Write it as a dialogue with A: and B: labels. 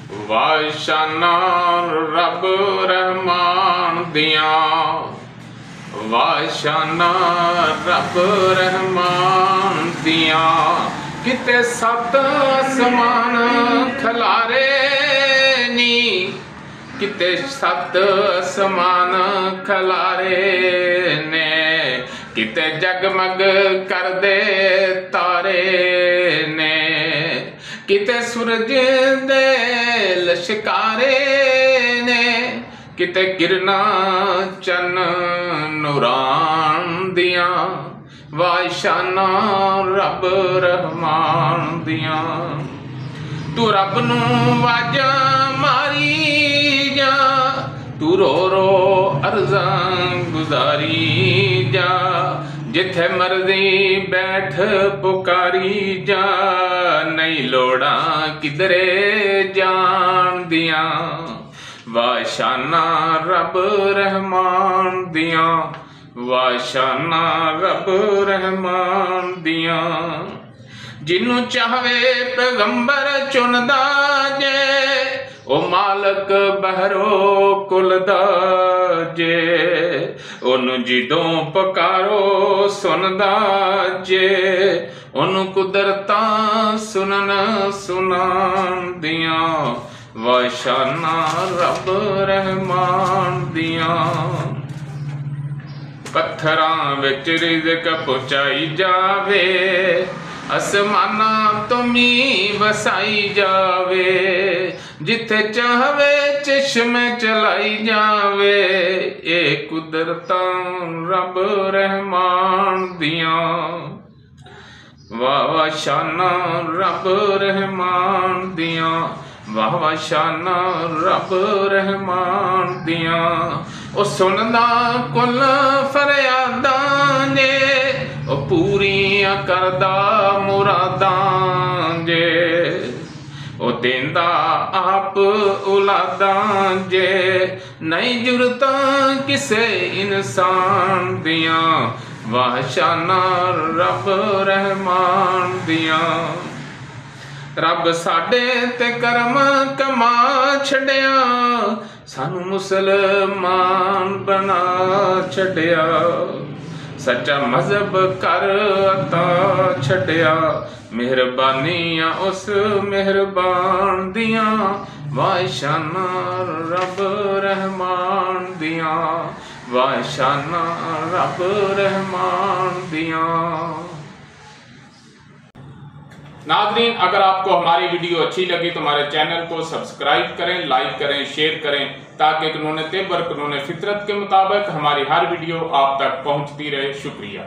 A: वाशाना रब रहमान दियां, वाशाना रब रहमान दियां। किते सत आसमान खलारे नी, किते सत आसमान खलारे ने, किते जगमग कर दे तारे ने, किते सूरज दे लश्कारे ने, किते किरना चन नूरान दियां। वाशाना रब रहमान दियां। तू रब नू वाजा मारी जा, तू रो रो अर्ज़ां गुजारी जा, जिथे मर्जी बैठ पुकारी जा, नहीं लोड़ा किधरे जान दियां। वाशाना रब रहमान दियां, वाशाना रब रहमान दियां। जिन्नू चाहवे पैगंबर चुनदा जे, ओ मालक बहरो कुलदा जे, ओनू जिदों पकारो सुनदा जे, ओनू कुदरतां सुनन सुनान दियां। वाशाना रब रहमान दियां। पत्थरां विच रिज़्क पहुंचाई जावे, आसमाना तो मींह वसाई जावे, जिथे चाहवे चश्मे चलाई जावे, ए कुदरतां रब रहमान दियां। वाशाना रब रहमान दियां, वाशाना रब रहमान दियां। ओ सुनदा कुल फरियादां जे, ओ पूरियां करदा मुरादां जे, ओ देंदा आप औलादां जे, नहीं जुरतां किसे इंसान दियां। वाशाना रब रहमान दियां। रब साडे ते करम कमा छड़िया, सानू मुसलमान बना छड़िया, सच्चा मजहब कर अता छड़िया, मेहरबानियां उस मेहरबान दियां। वाशाना रब रहमान दियां, वाशाना रब रहमान दियां। नाज़रीन, अगर आपको हमारी वीडियो अच्छी लगी तो हमारे चैनल को सब्सक्राइब करें, लाइक करें, शेयर करें, ताकि कानून तिब और कानून फितरत के मुताबिक हमारी हर वीडियो आप तक पहुंचती रहे। शुक्रिया।